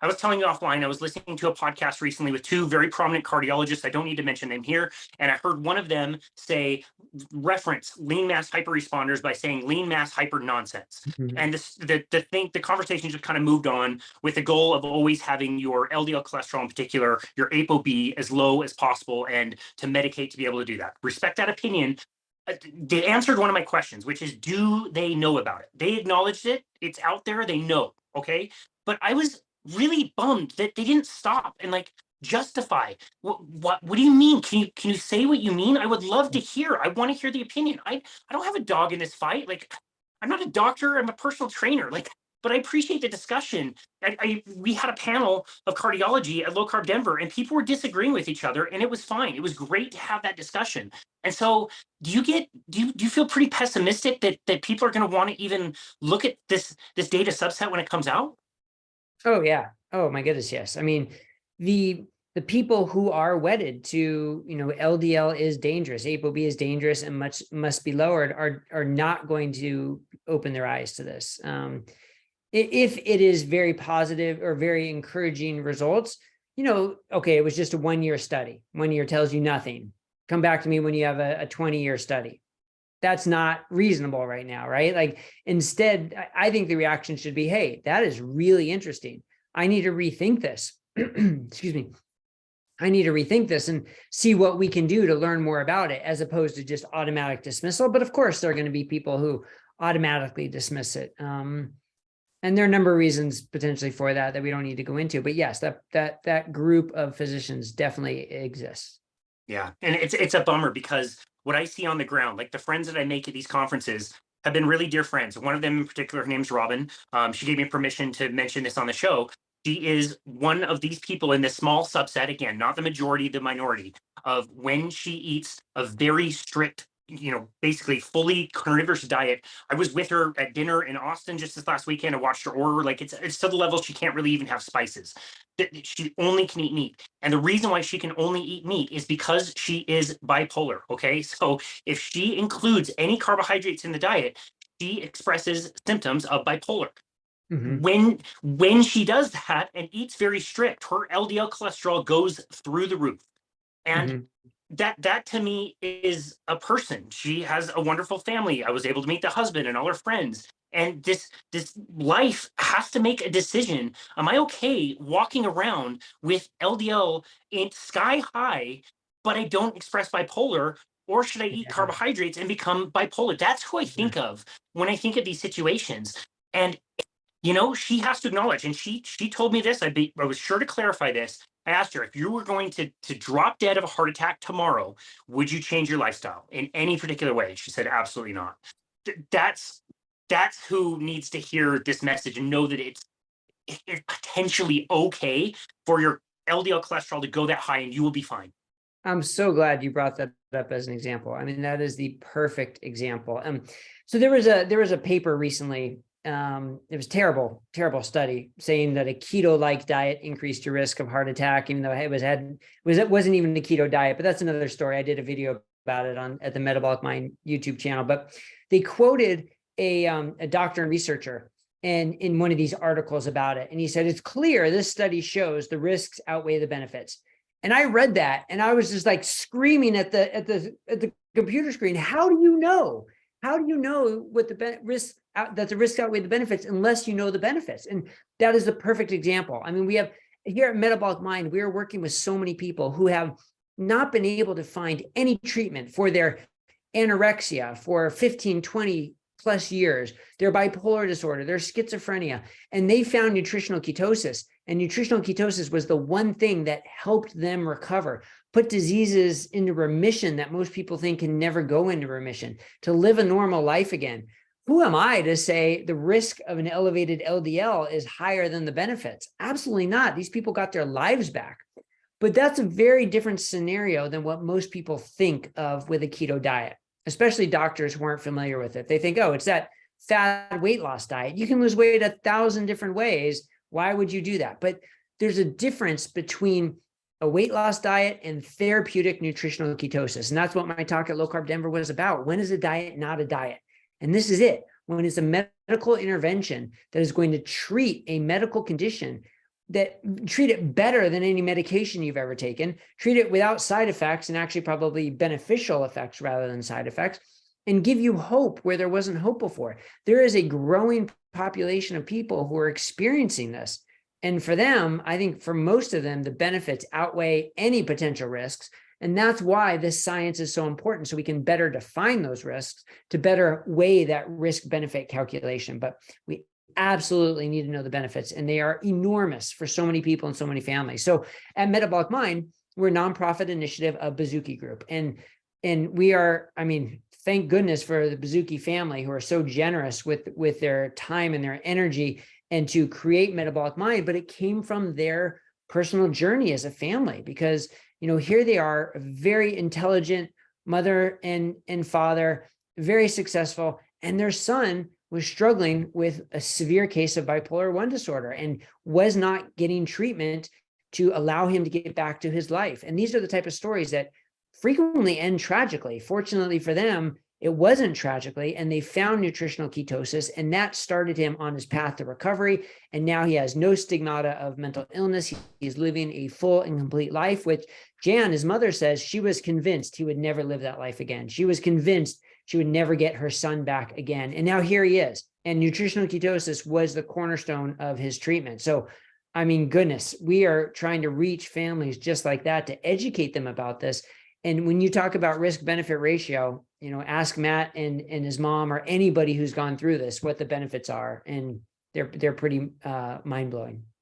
I was telling you offline, I was listening to a podcast recently with two very prominent cardiologists. I don't need to mention them here. And I heard one of them reference lean mass hyper responders by saying lean mass hyper nonsense. Mm-hmm. And the conversation just kind of moved on with the goal of always having your LDL cholesterol in particular, your ApoB as low as possible, and to medicate to be able to do that. Respect that opinion. They answered one of my questions, which is, do they know about it? They acknowledged it. It's out there. They know. Okay. But I was really bummed that they didn't stop and like justify what do you mean? Can you say what you mean? I would love to hear. I want to hear the opinion. I don't have a dog in this fight. Like, I'm not a doctor. I'm a personal trainer. Like, but I appreciate the discussion. We had a panel of cardiology at Low Carb Denver, and people were disagreeing with each other, and it was fine. It was great to have that discussion. And so, do you feel pretty pessimistic that people are going to want to even look at this data subset when it comes out? Oh yeah. Oh my goodness, yes. I mean, the people who are wedded to, LDL is dangerous, ApoB is dangerous, and must be lowered are not going to open their eyes to this. If it is very positive or very encouraging results, okay, it was just a 1-year study. 1 year tells you nothing. Come back to me when you have a 20-year study. That's not reasonable right now, right? Like, instead, I think the reaction should be, hey, that is really interesting. I need to rethink this. Excuse me. I need to rethink this and see what we can do to learn more about it, as opposed to just automatic dismissal. But of course, there are going to be people who automatically dismiss it. And there are a number of reasons potentially for that we don't need to go into. But yes, that group of physicians definitely exists. Yeah, and it's a bummer, because what I see on the ground, like the friends that I make at these conferences have been really dear friends. One of them in particular, her name's Robin. She gave me permission to mention this on the show. She is one of these people in this small subset, again, not the majority, the minority, of when she eats a very strict, basically fully carnivorous diet. I was with her at dinner in Austin just this last weekend. I watched her order. Like, it's to the level she can't really even have spices. She only can eat meat. And the reason why she can only eat meat is because she is bipolar. Okay. So if she includes any carbohydrates in the diet, she expresses symptoms of bipolar. Mm-hmm. When she does that and eats very strict, her LDL cholesterol goes through the roof. And mm-hmm. That to me is a person. She has a wonderful family. I was able to meet the husband and all her friends. And this life has to make a decision. Am I okay walking around with LDL in sky high, but I don't express bipolar? Or should I eat carbohydrates and become bipolar? That's who I think of when I think of these situations. And she has to acknowledge, and she told me this. I was sure to clarify this. I asked her, if you were going to drop dead of a heart attack tomorrow, would you change your lifestyle in any particular way? She said, absolutely not. That's who needs to hear this message and know that it's potentially okay for your LDL cholesterol to go that high, and you will be fine. I'm so glad you brought that up as an example. I mean, that is the perfect example. So there was a paper recently. It was terrible study saying that a keto-like diet increased your risk of heart attack, even though it wasn't even the keto diet. But that's another story. I did a video about it at the Metabolic Mind YouTube channel. But they quoted a doctor and researcher and in one of these articles about it, and he said, it's clear this study shows the risks outweigh the benefits. And I read that, and I was just like screaming at the computer screen. How do you know? How do you know what the risk that the risks outweigh the benefits unless you know the benefits? And that is a perfect example. I mean, we have here at Metabolic Mind, we are working with so many people who have not been able to find any treatment for their anorexia for 15, 20 plus years, their bipolar disorder, their schizophrenia, and they found nutritional ketosis. And nutritional ketosis was the one thing that helped them recover, put diseases into remission that most people think can never go into remission, to live a normal life again. Who am I to say the risk of an elevated LDL is higher than the benefits? Absolutely not. These people got their lives back. But that's a very different scenario than what most people think of with a keto diet, especially doctors who aren't familiar with it. They think, oh, it's that fat weight loss diet. You can lose weight 1,000 different ways. Why would you do that? But there's a difference between a weight loss diet and therapeutic nutritional ketosis. And that's what my talk at Low Carb Denver was about. When is a diet not a diet? And this is it. When it's a medical intervention that is going to treat a medical condition, that treat it better than any medication you've ever taken, treat it without side effects and actually probably beneficial effects rather than side effects, and give you hope where there wasn't hope before. There is a growing population of people who are experiencing this. And for them, I think for most of them, the benefits outweigh any potential risks. And that's why this science is so important, so we can better define those risks to better weigh that risk benefit calculation. But we absolutely need to know the benefits, and they are enormous for so many people and so many families. So at Metabolic Mind, we're a nonprofit initiative of Baszucki Group. And we are, I mean, thank goodness for the Baszucki family who are so generous with their time and their energy and to create Metabolic Mind, but it came from their personal journey as a family, because, you know, here they are, a very intelligent mother and father, very successful, and their son was struggling with a severe case of bipolar 1 disorder and was not getting treatment to allow him to get back to his life. And these are the type of stories that frequently end tragically. Fortunately for them, it wasn't tragically, and they found nutritional ketosis, and that started him on his path to recovery. And now he has no stigmata of mental illness. He's living a full and complete life, which Jan, his mother, says she was convinced he would never live that life again. She was convinced she would never get her son back again. And now here he is. And nutritional ketosis was the cornerstone of his treatment. So, I mean, goodness, we are trying to reach families just like that to educate them about this. And when you talk about risk benefit ratio, you know, ask Matt and his mom or anybody who's gone through this what the benefits are, and they're pretty mind blowing.